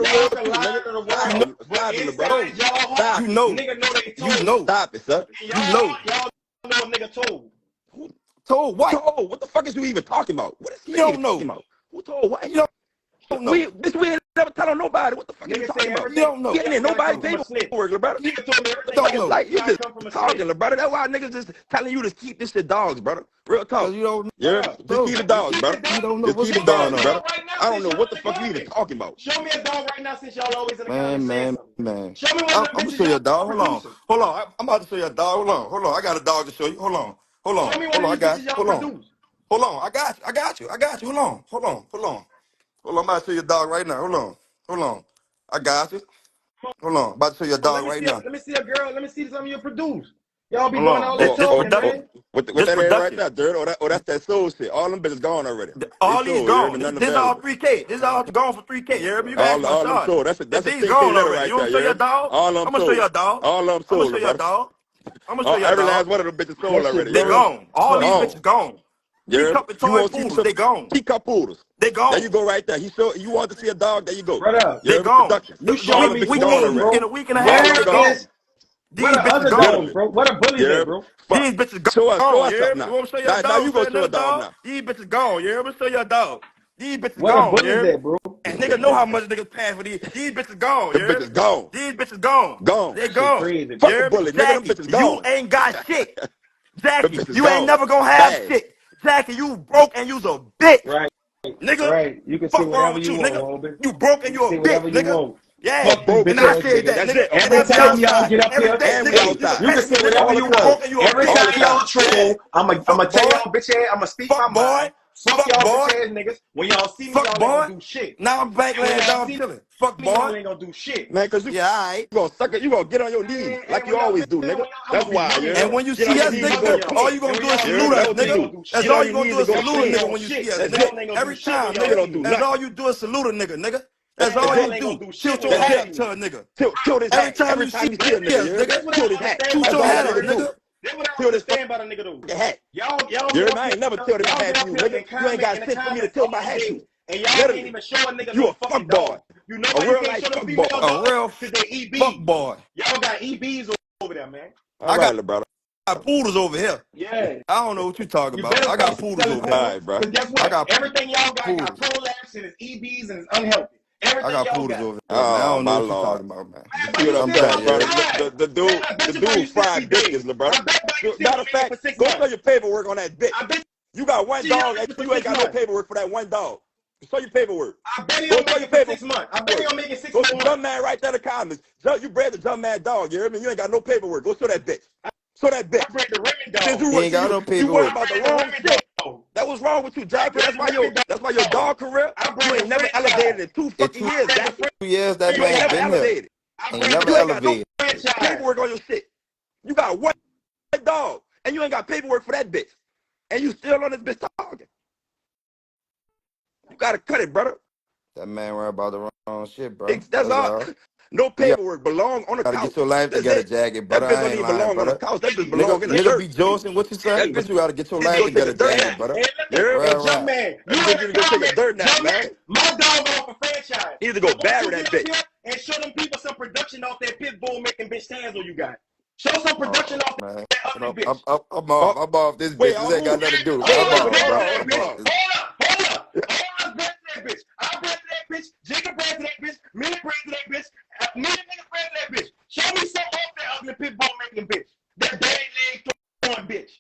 know the real truth, nigga. Stop it, bro. You know. Nigga know they told. You know. Stop it, sir. You know. Y'all know a nigga told. Told what? Told? What the fuck is you even talking about? What is You don't know. talking about? Who told what? You don't know. We ain't never telling nobody. What the fuck are you talking about? You don't know. You ain't in nobody's paperwork, brother. Don't know. Like, you just talking, brother. That's why niggas just telling you to keep this shit dogs, brother. Real talk. You don't know. Yeah, just keep the dogs, brother. You don't know Just what's keep the going dogs, on. brother. I don't know what the fuck you even talking about. Show me a dog right now since y'all always in the comments. Man. Show me I'm gonna show you a dog. Hold on. I'm about to show you a dog. Hold on. I got a dog to show you. Hold on. Show me one of these bitches y'all produce. Hold on. I got you. Hold on. I'm about to show you a dog right now. Hold on. I got you. Hold on. About to show you a dog right now. Let me see a girl. Let me see something you produce. Y'all be Hold doing on. all that This talking, production. man. What This that is right production. there, Dirt? Oh, that's that soul shit. All them bitches gone already. All They these sold, gone. nothing This all available. 3K. This all gone for 3K. You heard me? You All got my them charge. sold. That's a These 10K gone letter already. right You want there. to show your dog? All them I'm gonna show you a sold. dog. All them I'm gonna sold, show you a brother. dog. I'm gonna show you a Every last dog. one of them bitches sold already. They gone. All these Gone. bitches gone. Teacup and You toy want to see poodles. some They gone. teacup poodles? They There you gone. go right there. You want to see a dog? There you go. Brother, They gone. Production. you The show week me bitches we gone came already. in a week and a All half. them They where gone. gone. is These where the bitches other gone. dogs, bro? Where the bullies at, bro? These bitches Show us gone. You hear something me? now. You want me to show you a Now dog? you go show a Another dog now. These bitches gone. You hear me? Show you a dog. These bitches Where the gone. You bullies hear me? at, bro? And niggas know how much niggas paying for these. These bitches gone. You Them hear me? bitches gone. These bitches gone. Gone. They That shit gone. crazy, You bro. Fuck a hear me? bullet, nigga. Them Jackie, bitches you gone. ain't got shit. Them Jackie, bitches you ain't gone. never gonna have Bad. shit. Jackie, you broke and you's a bitch. Right, Nigga, right. You can say fuck wrong whatever with you you, want, nigga. homie. You broke and You you can a say bitch, whatever you nigga. want. Yeah, Fuck you, and bitch I ass said niggas. that, That's nigga. it. And Every every time y'all outside, get up every here, day, And we nigga, hey, you can outside. you can pass me, say nigga. whatever All the you You time. want. broke and you a Every bitch. All time the y'all time. troll, I'ma Fuck tell boy, y'all bitch ass, I'ma speak my fuck boy, mind. Fuck fuck y'all boy, bitch ass niggas. When y'all see me, fuck y'all ain't boy. gonna do shit. Now I'm back And when laying y'all down see chilling. Fuck me, boy. y'all ain't gonna do shit. Man, cause you Yeah, alright. gonna suck it, you gonna get on your knees like And you when y'all, always do, man, nigga. I'ma That's be why, mugging yeah. And y'all. when you Get on see your us, knees and Mugging go nigga, y'all. all pray. you And gonna when do is y'all salute see me, us, That's y'all what you ain't nigga. gonna do. do shit. That's Get on all your you gonna knees do and is go Y'all salute a ain't pray. nigga gonna when you see shit. us, That's nigga. it. Y'all ain't gonna do Every shit when time, y'all Nigga nigga. don't see do me. That's nothing. all you do is salute a nigga, nigga. That's That's all Y'all you ain't it. gonna do. do shit Tilt when your That's y'all hat it. see up me. to a nigga. Tilt his Every hat. time Every you time see you see a nigga, us, you hear me? nigga. That's what I Tilt don't his hat. understand Toot about That's your a all hat that up, nigga nigga though. nigga. do. That's what I don't Tilt his understand about a nigga though. fucking hat. Y'all You get hear me? up I here, ain't never tilted my y'all hat get to up you, here nigga. and You ain't got comment in the shit for me to comments tilt my all hat day, to. and y'all can't Literally. even show a nigga You no a fuck fucking boy. dog. You know A why you real can't life show them fuck boy. female A dogs? real Cause they fuck EBs. boy. Y'all got EBs over there, man. All I got right, little brother. poodles over here. Yeah. I don't know what you talking You about. better I got start poodles selling over All here. poodles. right, bro. Cause guess I what? got Everything y'all got poodles. prolapse and it's EBs and it's unhealthy. I Everything got y'all poodles got. over here, man. I Oh don't know my what you lord. talking about, man. You Man, see but what you I'm I'm still saying, back, gonna yeah. bro? lie. The Man, I bet you dude you 60 fried biscuits, days. little brother. I bet you still Matter on of there fact, for 6 go show months. your paperwork on that bitch. I bet You got one you dog on and there for you ain't 6 got no months. paperwork for that one dog. Show your paperwork. I bet he Go don't show make your it for paperwork. 6 months. I bet he don't make it 6 Go more to Dumb months. Man right there in the comments. You bred the Dumb Man dog, you hear me? You ain't got no paperwork. Go show that bitch. Show that bitch. I bred the Remy Since dog. He ain't got no you worried paperwork. about the I bred the wrong Remy shit. dog. That was wrong with you, I Jackie. bred the Remy That's why your dog. dog career, I bred you the ain't never franchise. elevated in 2 In fucking two years, I bred Jackie. the years, that You ain't man never been here. elevated. I Ain't bred never the You ain't got no elevated. franchise. paperwork on your shit. You got one dog, and you ain't got paperwork for that bitch. And you still on this bitch talking. You gotta cut it, brother. That man worry about the wrong shit, bro. That's all. all. No You paperwork. Belong on the gotta get couch. your life That's together, it. Jackie, That brother. bitch I don't ain't even lying, belong on the brother. couch. That bitch Nigga, belong in the nigga shirt. be joking, what you say? That But bitch you gotta get your needs to life go take a together, dirt Jackie, nap. brother. Hey, You heard me? hey, Right, Jump right. Man, you That bitch in need to the go take a comments, dirt nap, Jump Man, man. my dog off a franchise. He need to go I want bury you to that get up bitch. here and show them people some production off that pit bull making bitch Tanzo you got. Show some production Oh, off man. that ugly bitch. I'm Oh, off. I'm off this wait, bitch. This on ain't got who? nothing to do. Wait, I'm Hold wait, up, off, hold bred bro. on, that hold bitch. on. Hold up. All us bred that bitch. I bred that bitch. Jigga bred that bitch. Me bred that bitch. Me and nigga bred that bitch. Show me some off that ugly pit bull making bitch. That bad leg throwing bitch.